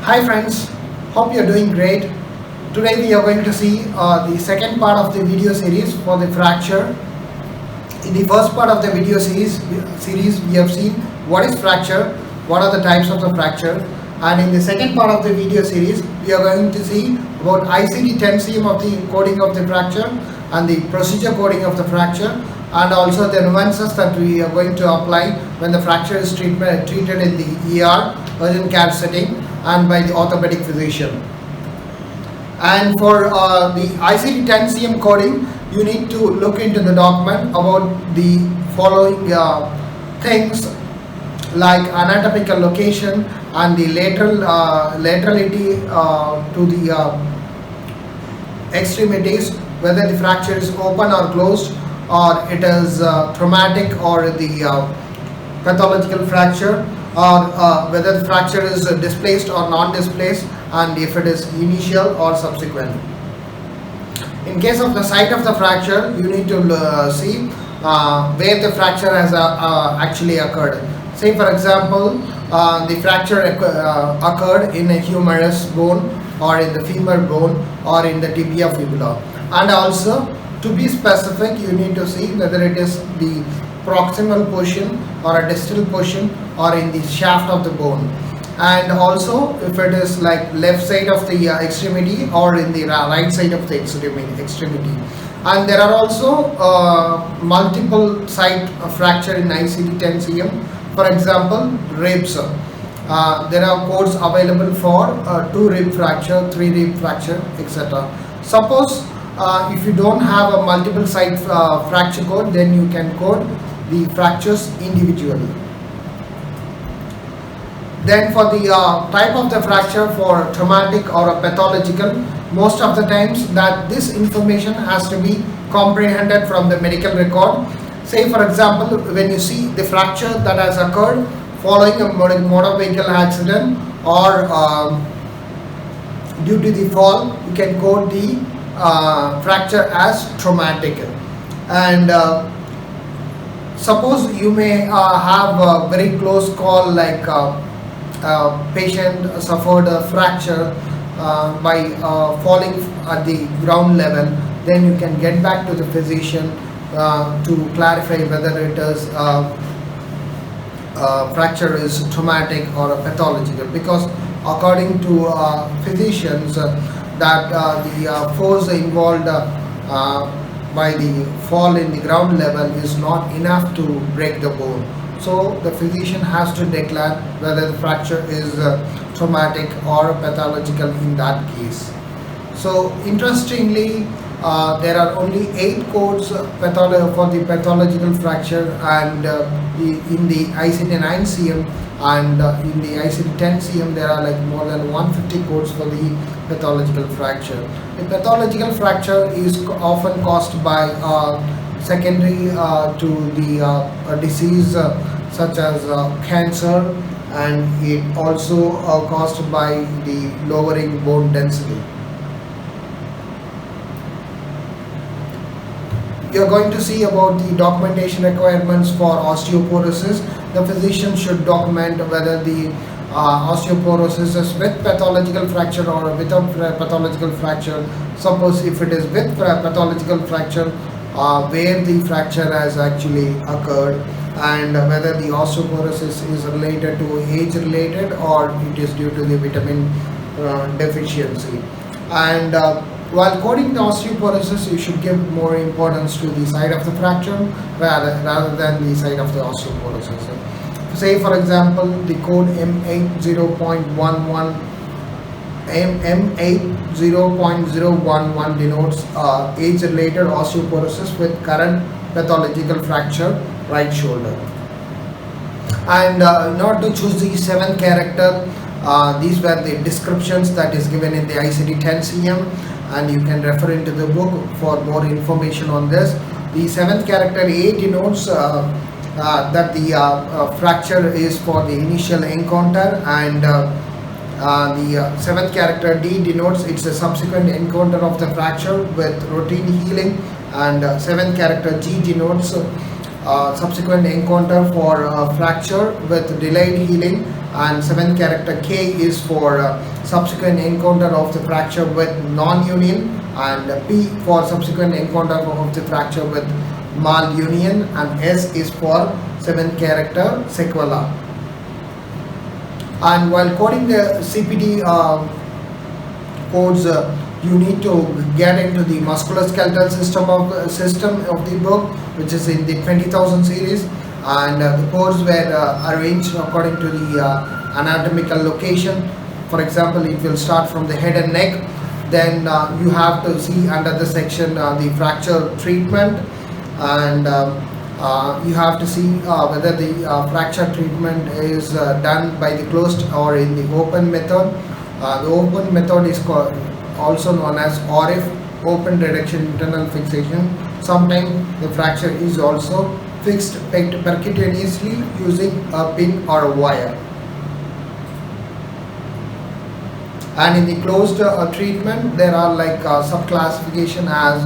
Hi friends, hope you're doing great. Today we are going to see the second part of the video series for the fracture. In the first part of the video series we have seen what is fracture, what are the types of the fracture, and in the second part of the video series we are going to see about ICD 10 cm of the coding of the fracture and the procedure coding of the fracture, and also the nuances that we are going to apply when the fracture is treated in the ER, urgent care setting, and by the orthopedic physician. And for the ICD 10 cm coding, you need to look into the document about the following things like anatomical location and the laterality to the extremities, whether the fracture is open or closed, or it is traumatic or the pathological fracture, or whether the fracture is displaced or non-displaced, and if it is initial or subsequent. In case of the site of the fracture, you need to see where the fracture has actually occurred. Say for example, the fracture occurred in a humerus bone, or in the femur bone, or in the tibia fibula. And also, to be specific, you need to see whether it is the proximal portion or a distal portion or in the shaft of the bone, and also if it is like left side of the extremity or in the right side of the extremity. And there are also multiple site fracture in ICD 10 cm. For example, ribs. There are codes available for 2 rib fracture, 3 rib fracture, etc. Suppose if you don't have a multiple site fracture code, then you can code the fractures individually. Then for the type of the fracture, for traumatic or a pathological, most of the times that this information has to be comprehended from the medical record. Say for example, when you see the fracture that has occurred following a motor vehicle accident or due to the fall, you can code the fracture as traumatic. And suppose you may have a very close call, like patient suffered a fracture by falling at the ground level, then you can get back to the physician to clarify whether it is fracture is traumatic or pathological, because according to physicians that the force involved by the fall in the ground level is not enough to break the bone. So the physician has to declare whether the fracture is traumatic or pathological in that case. So interestingly, there are only 8 codes for the pathological fracture, and in the ICD 9 cm and in the ICD 10 cm there are like more than 150 codes for the pathological fracture. The pathological fracture is often caused by secondary to the disease such as cancer, and it also caused by the lowering bone density. You are going to see about the documentation requirements for osteoporosis. The physician should document whether the osteoporosis is with pathological fracture or without pathological fracture. Suppose if it is with pathological fracture, where the fracture has actually occurred, and whether the osteoporosis is related to age related or it is due to the vitamin deficiency. And while coding the osteoporosis, you should give more importance to the site of the fracture rather than the site of the osteoporosis. Say for example, the code M80.11 denotes age-related osteoporosis with current pathological fracture, right shoulder. And in order to choose the 7th character, these were the descriptions that is given in the ICD 10 cm, and you can refer into the book for more information on this. The 7th character A denotes that the fracture is for the initial encounter, and the 7th character D denotes it's a subsequent encounter of the fracture with routine healing, and 7th character G denotes subsequent encounter for fracture with delayed healing and seventh character K is for subsequent encounter of the fracture with non-union, and P for subsequent encounter of the fracture with malunion, and S is for seventh character sequela. And while coding the CPT codes, you need to get into the musculoskeletal system of the book, which is in the 20,000 series, and the codes were arranged according to the anatomical location. For example, it will start from the head and neck, then you have to see under the section the fracture treatment, and you have to see whether the fracture treatment is done by the closed or in the open method. The open method is also known as ORIF, open reduction internal fixation. Sometimes the fracture is also fixed percutaneously using a pin or a wire. And in the closed treatment, there are like sub-classification as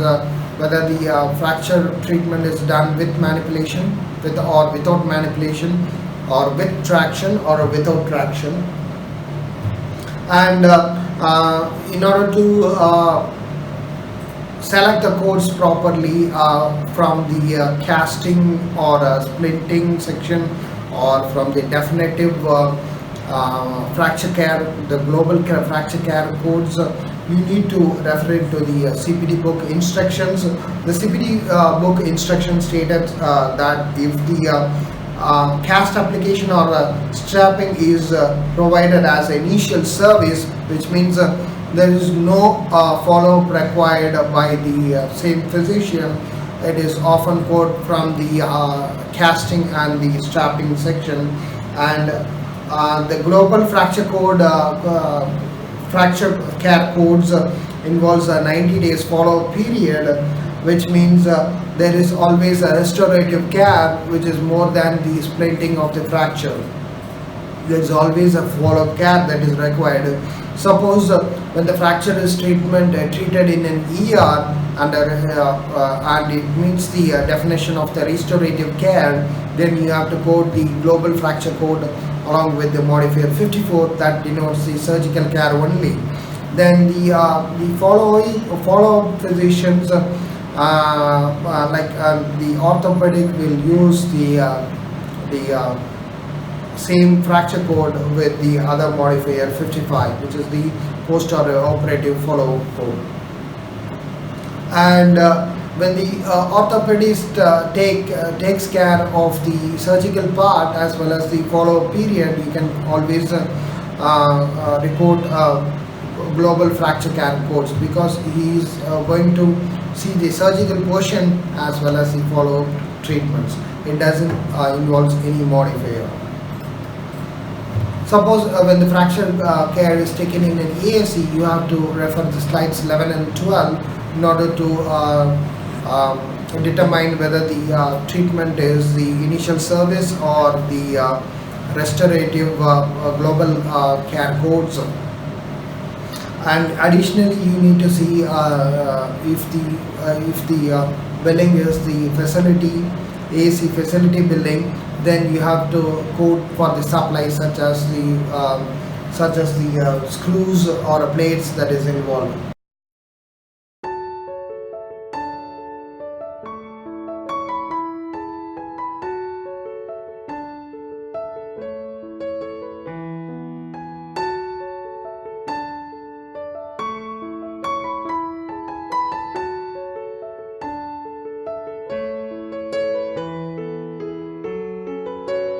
whether the fracture treatment is done with manipulation, with or without manipulation, or with traction or without traction. And in order to select the codes properly from the casting or splinting section, or from the definitive fracture care, the global fracture care codes, you need to refer it to the CPT book instructions. The CPT book instructions stated that if the cast application or strapping is provided as initial service, which means there is no follow-up required by the same physician, it is often coded from the casting and the strapping section. And the global fracture code, fracture care codes involves a 90 days follow-up period, which means there is always a restorative care which is more than the splinting of the fracture. There is always a follow-up care that is required. Suppose when the fracture is treated in an ER and it meets the definition of the restorative care, then you have to code the global fracture code along with the modifier 54 that denotes the surgical care only. Then the follow-up physicians the orthopedic will use the same fracture code with the other modifier 55, which is the post-operative follow-up code. And when the orthopedist takes care of the surgical part as well as the follow-up period, you can always report global fracture care codes, because he is going to see the surgical portion as well as the follow-up treatments. It doesn't involve any modifier. Suppose when the fracture care is taken in an ASC, you have to refer the slides 11 and 12 in order to determine whether the treatment is the initial service or the restorative global care codes. And additionally, you need to see if the billing is the facility ASC facility billing, then you have to code for the supplies such as the screws or plates that is involved.